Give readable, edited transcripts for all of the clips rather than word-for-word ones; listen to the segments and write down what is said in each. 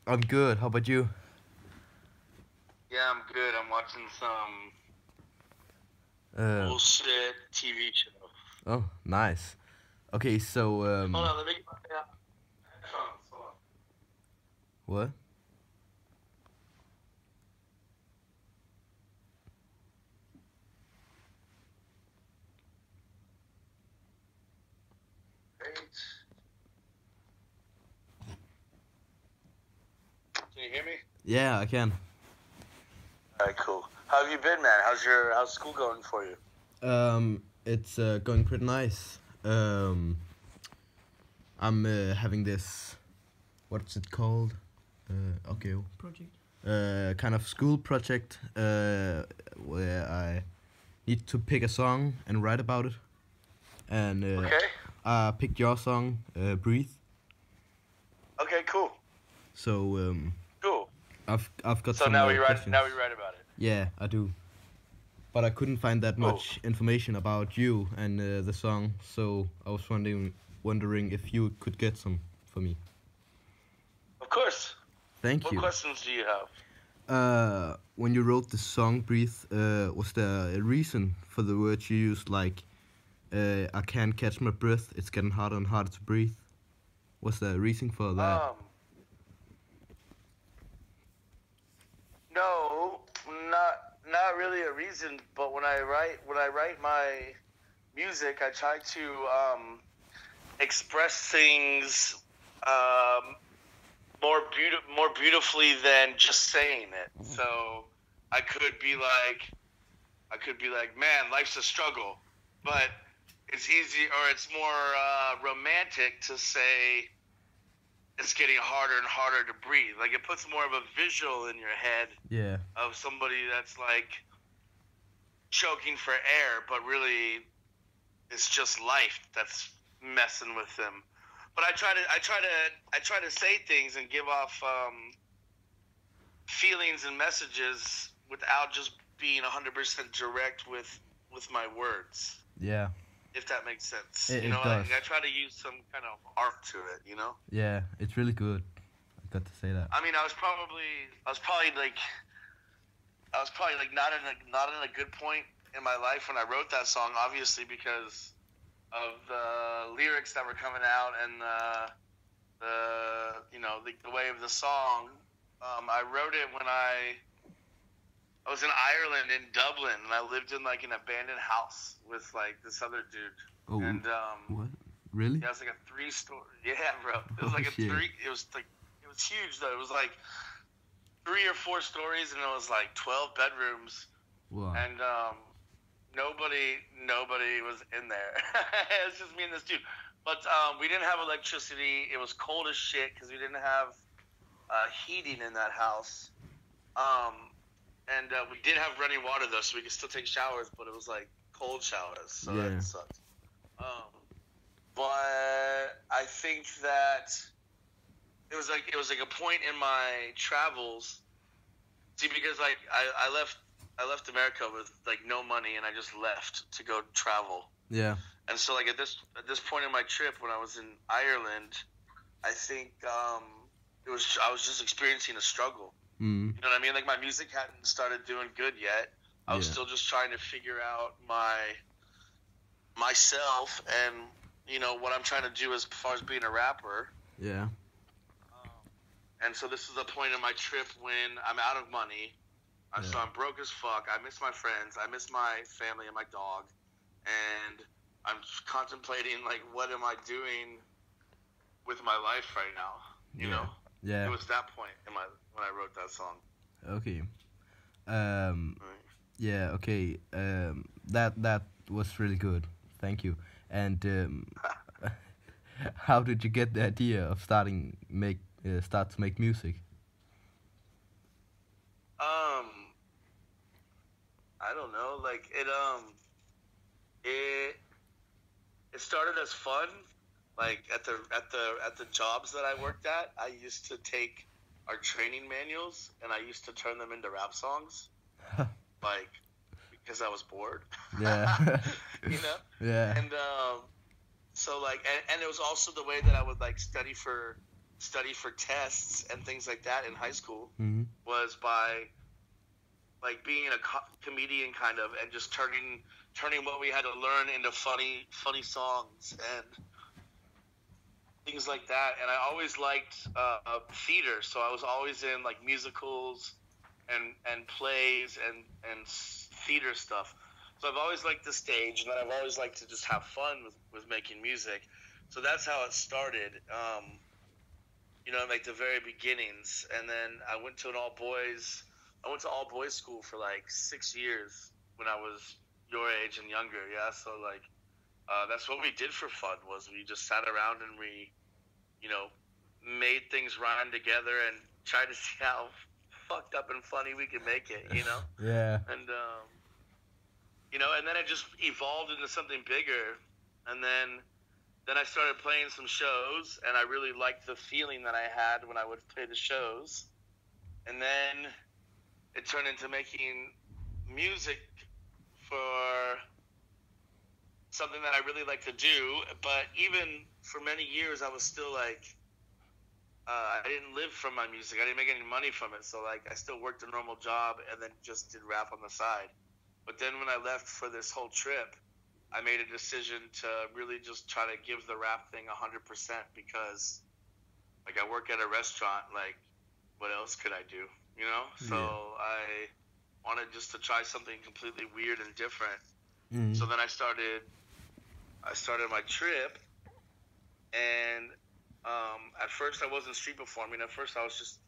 I'm good. How about you? Yeah, I'm good. I'm watching some Uh, bullshit TV show. oh, nice. Okay, so Hold on, let me get my headphones. Hold on. what? Wait. Can you hear me? Yeah, I can. All right, cool. How have you been, man? How's school going for you? It's going pretty nice. I'm having this. What's it called? Okay. Project. Kind of school project. Where I need to pick a song and write about it. And Okay. I picked your song, "Breathe." Okay, cool. So Cool. I've got So some now we write. questions. Now we write about it. Yeah, I do. But I couldn't find that Cool. much information about you and the song, so I was wondering if you could get some for me. Of course. Thank What you. questions do you have? When you wrote the song "Breathe," was there a reason for the words you used, like "I can't catch my breath, it's getting harder and harder to breathe"? Was there a reason for that? No, not really a reason. But when I write my music, I try to express things um, more beautifully than just saying it. So I could be like, man, life's a struggle, but it's easy, or it's more romantic to say it's getting harder and harder to breathe. Like, it puts more of a visual in your head Yeah. of somebody that's like choking for air, but really it's just life that's messing with them. But I try to say things and give off feelings and messages without just being 100% direct with my words. Yeah. If that makes sense. It Like, does. I try to use some kind of art to it. Yeah, it's really good. I got to say that. I mean, I was probably like not in a good point in my life when I wrote that song, obviously, because of the lyrics that were coming out and the way of the song. I wrote it when I was in Ireland, in Dublin, and I lived in like an abandoned house with like this other dude. Oh, And what? Really? yeah, it was like a 3-story. Yeah, bro. It was like Oh, shit. It was huge though. It was like 3 or 4 stories, and it was like 12 bedrooms, Wow. and nobody was in there. It was just me and this dude. But we didn't have electricity. It was cold as shit because we didn't have heating in that house. And we did have running water though, so we could still take showers, but it was like cold showers, so Yeah. that sucked. But I think that it was like a point in my travels. See, because like I left America with like no money, and I just left to go travel. Yeah. And so like at this point in my trip, when I was in Ireland, I think I was just experiencing a struggle. Mm. You know what I mean? Like, my music hadn't started doing good yet. I was Yeah. still just trying to figure out myself and what I'm trying to do as far as being a rapper. Yeah. And so this is a point in my trip when I'm out of money. So I'm broke as fuck. I miss my friends. I miss my family and my dog. And I'm contemplating, like, what am I doing with my life right now? You Yeah. know? Yeah. It was that point when I wrote that song. Okay. Right. Yeah. Okay. That was really good. Thank you. And how did you get the idea of start to make music? I don't know. Like, it started as fun. Like, at the jobs that I worked at, I used to take our training manuals and I used to turn them into rap songs, like, because I was bored. Yeah. Yeah. And so like, and it was also the way that I would like study for study for tests and things like that in high school Mm-hmm. was by like being a comedian kind of, and just turning what we had to learn into funny songs and things like that. And I always liked theater, so I was always in like musicals and plays and theater stuff. So I've always liked the stage, and then I've always liked to just have fun with making music. So that's how it started, like the very beginnings. And then I went to all boys school for like 6 years when I was your age and younger. Yeah, so like that's what we did for fun. Was we just sat around and we, made things rhyme together and tried to see how fucked up and funny we could make it. Yeah. And and then it just evolved into something bigger. And then I started playing some shows, and I really liked the feeling that I had when I would play the shows. And then it turned into making music for something that I really like to do. But even for many years, I was still like, I didn't live from my music. I didn't make any money from it. So like, I still worked a normal job and then just did rap on the side. But then when I left for this whole trip, I made a decision to really just try to give the rap thing 100%, because like I work at a restaurant, like what else could I do? So I wanted just to try something completely weird and different. Mm-hmm. So then I started my trip, and at first I wasn't street performing. At first I was just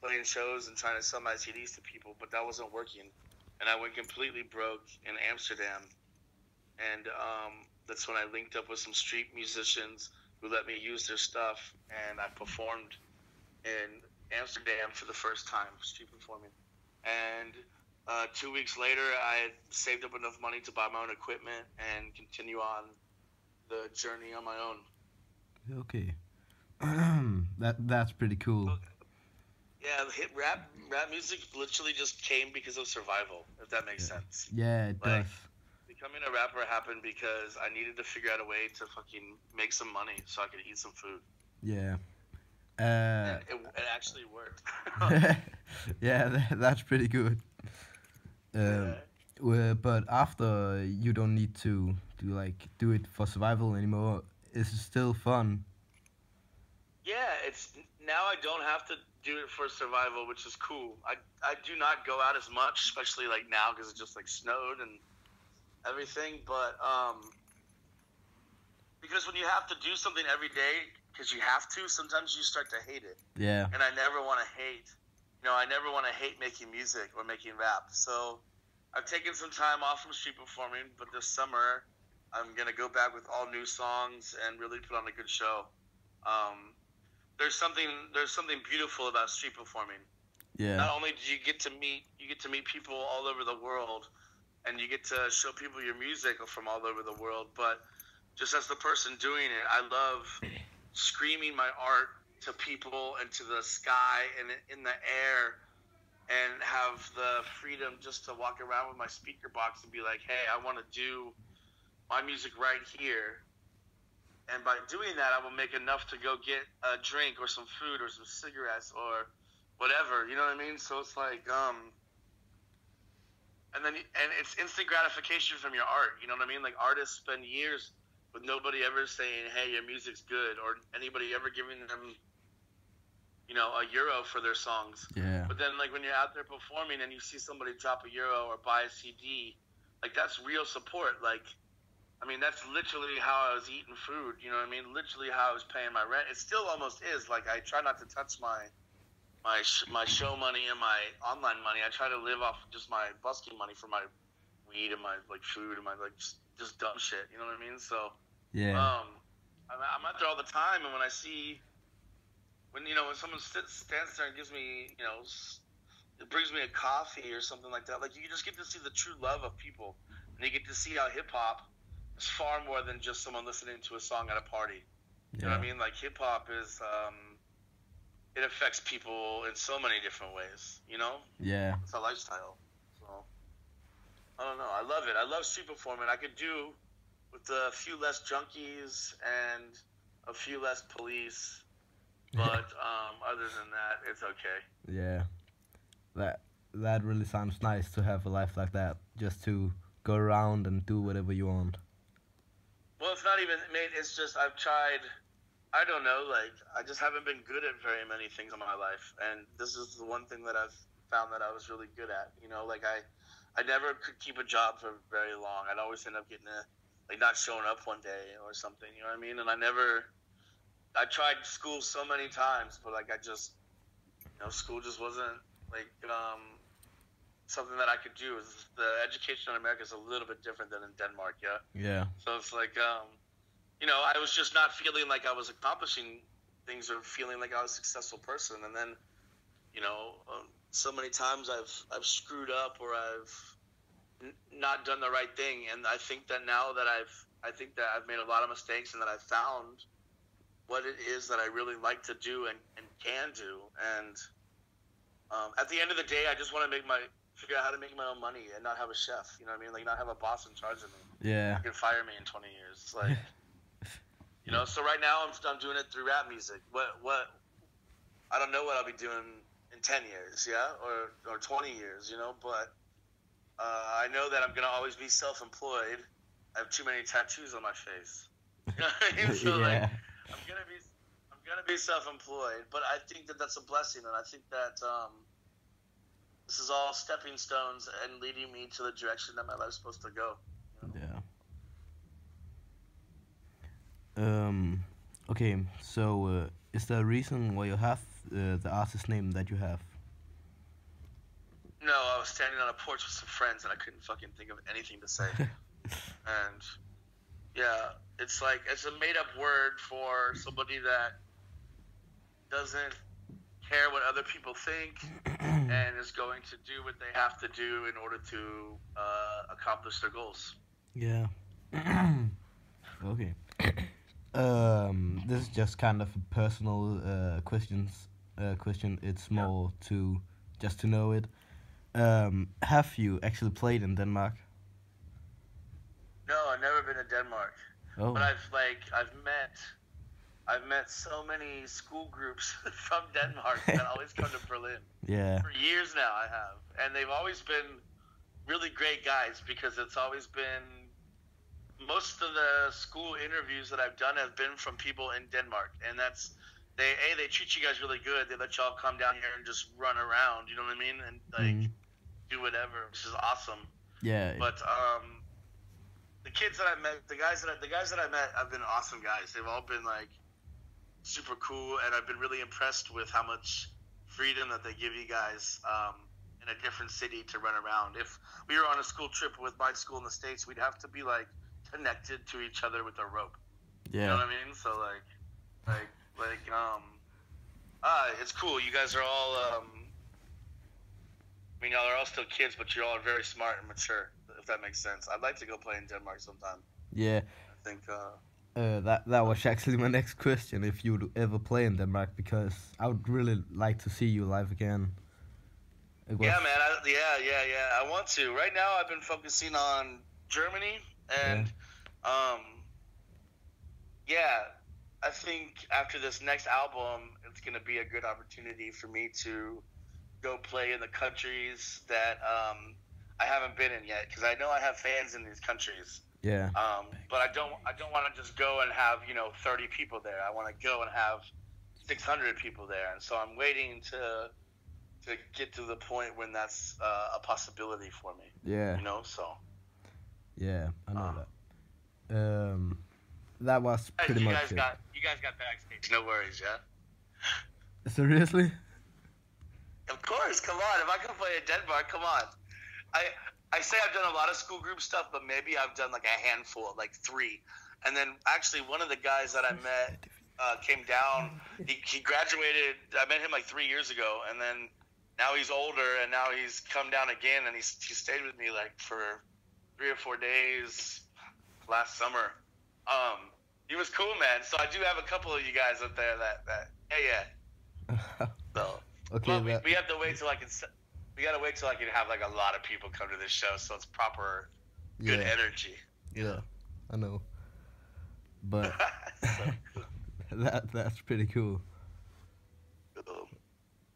playing shows and trying to sell my CDs to people, but that wasn't working. And I went completely broke in Amsterdam. And that's when I linked up with some street musicians who let me use their stuff, and I performed in Amsterdam for the first time, street performing. And 2 weeks later, I had saved up enough money to buy my own equipment and continue on the journey on my own. Okay. That's pretty cool. Yeah, rap music literally just came because of survival, if that makes sense. Yeah, it does. Becoming a rapper happened because I needed to figure out a way to fucking make some money so I could eat some food. Yeah. It actually worked. Yeah, that's pretty good. But after you don't need to do it for survival anymore, is it still fun? Yeah, now I don't have to do it for survival, which is cool. I do not go out as much, especially like now because it just like snowed and everything. But because when you have to do something every day because you have to, sometimes you start to hate it. Yeah. And I never want to hate. I never want to hate making music or making rap. So I've taken some time off from street performing, but this summer I'm gonna go back with all new songs and really put on a good show. There's something beautiful about street performing. Yeah. Not only do you get to meet people all over the world, and you get to show people your music from all over the world, but just as the person doing it, I love screaming my art to people and to the sky and in the air, and have the freedom just to walk around with my speaker box and be like, hey, I want to do my music right here. And by doing that, I will make enough to go get a drink or some food or some cigarettes or whatever. You know what I mean? So it's like, and it's instant gratification from your art. You know what I mean? Like artists spend years with nobody ever saying, hey, your music's good, or anybody ever giving them, €1 for their songs. Yeah. But then like when you're out there performing and you see somebody drop €1 or buy a CD, like that's real support. Like, I mean, that's literally how I was eating food, you know what I mean? Literally how I was paying my rent. It still almost is. Like, I try not to touch my show money and my online money. I try to live off just my busking money for my weed and my, like, food and my, like, just dumb shit, you know what I mean? So, yeah. I'm out there all the time, and when I see, when someone stands there and gives me, it brings me a coffee or something like that, like, you just get to see the true love of people, and you get to see how hip-hop, it's far more than just someone listening to a song at a party. You know what I mean? Like, hip-hop is, it affects people in so many different ways, Yeah. It's a lifestyle. So, I don't know. I love it. I love street performing. I could do with a few less junkies and a few less police But other than that, it's okay. Yeah, that that really sounds nice to have a life like that, just to go around and do whatever you want. Well, it's not even, mate. It's just I've tried. I don't know. Like I just haven't been good at very many things in my life, and this is the one thing that I've found that I was really good at. You know, like I never could keep a job for very long. I'd always end up getting like not showing up one day or something. You know what I mean? And I tried school so many times, but like I just, school just wasn't like something that I could do. The education in America is a little bit different than in Denmark, yeah. Yeah. So it's like, I was just not feeling like I was accomplishing things or feeling like I was a successful person. And then, so many times I've screwed up or I've not done the right thing. And I think that now that I've made a lot of mistakes and that I've found what it is that I really like to do and can do. And at the end of the day, I just want to figure out how to make my own money and not have a chef. You know what I mean? Like not have a boss in charge of me. Yeah. You can fire me in 20 years. Like, so right now I'm doing it through rap music. What I don't know what I'll be doing in 10 years, yeah, or 20 years, but I know that I'm gonna always be self-employed. I have too many tattoos on my face. You know what I mean? So Yeah. like, I'm gonna be self-employed, but I think that that's a blessing, and I think that this is all stepping stones and leading me to the direction that my life's supposed to go. Yeah. Okay, so is there a reason why you have the artist name that you have? No, I was standing on a porch with some friends and I couldn't fucking think of anything to say. And yeah, it's like it's a made-up word for somebody that doesn't care what other people think and is going to do what they have to do in order to accomplish their goals. Yeah. Okay. This is just kind of a personal question. It's more to just to know it. Have you actually played in Denmark? No, I've never been to Denmark. Oh. But I've met so many school groups from Denmark that always come to Berlin. Yeah. For years now I have. And they've always been really great guys because it's always been, most of the school interviews that I've done have been from people in Denmark. And they treat you guys really good. They let y'all come down here and just run around, you know what I mean? And like do whatever, which is awesome. Yeah. But the kids that I met, the guys that I met have been awesome guys. They've all been like super cool, and I've been really impressed with how much freedom that they give you guys in a different city to run around. If we were on a school trip with my school in the States, we'd have to be like connected to each other with a rope. Yeah. You know what I mean? So it's cool. You guys are all y'all are all still kids, but you're all very smart and mature, if that makes sense. I'd like to go play in Denmark sometime. Yeah. I think that was actually my next question, if you would ever play in Denmark, because I would really like to see you live again. Yeah, man. I want to. Right now, I've been focusing on Germany, and I think after this next album, it's going to be a good opportunity for me to go play in the countries that I haven't been in yet, because I know I have fans in these countries. Yeah. But I don't want to just go and have 30 people there. I want to go and have 600 people there, and so I'm waiting to get to the point when that's a possibility for me. Yeah. So. Yeah, I know that. That was pretty much it. You guys got backstage. No worries, yeah. Seriously? Of course, come on. If I can play in Denmark, come on. I say I've done a lot of school group stuff, but maybe I've done like a handful, like 3. And then actually one of the guys that I met came down. He graduated. I met him like 3 years ago, and then now he's older, and now he's come down again, and he stayed with me like for 3 or 4 days last summer. He was cool, man. So I do have a couple of you guys up there that So okay, we have to wait till I can. We gotta wait till I can have like a lot of people come to this show, so it's proper, good energy. Yeah, I know. But that's pretty cool.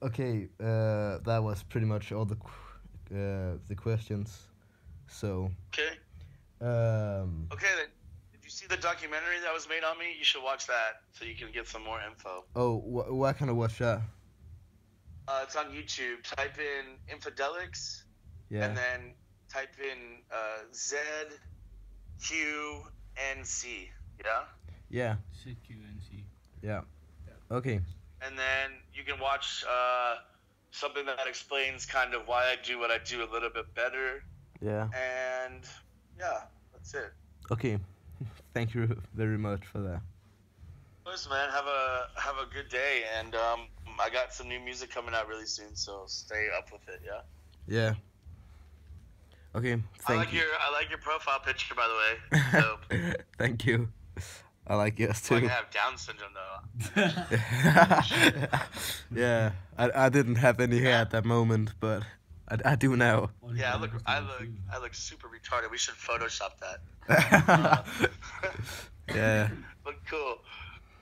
Okay, that was pretty much all the questions. So, Okay. um, Okay then. Did you see the documentary that was made on me? You should watch that so you can get some more info. oh, why can't I watch that? It's on YouTube. Type in Infidelics, Yeah, and then type in ZQNC. Yeah. yeah, CQNC. yeah. Okay, And then you can watch something that explains kind of why I do what I do a little bit better. yeah. And yeah, that's it. Okay, thank you very much for that. Listen, man, have a good day, and I got some new music coming out really soon, so stay up with it. Yeah. Yeah. Okay, thank you. I like your profile picture, by the way. Dope. Thank you. I like yours Like too. I have Down syndrome though. Yeah, I didn't have any hair at that moment, but I do now. Yeah, I look super retarded. We should Photoshop that. Yeah, But cool.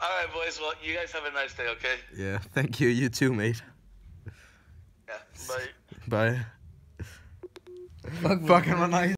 All right, boys. Well, you guys have a nice day. Okay. yeah. Thank you. You too, mate. Yeah. Bye. Bye. Fucking nice.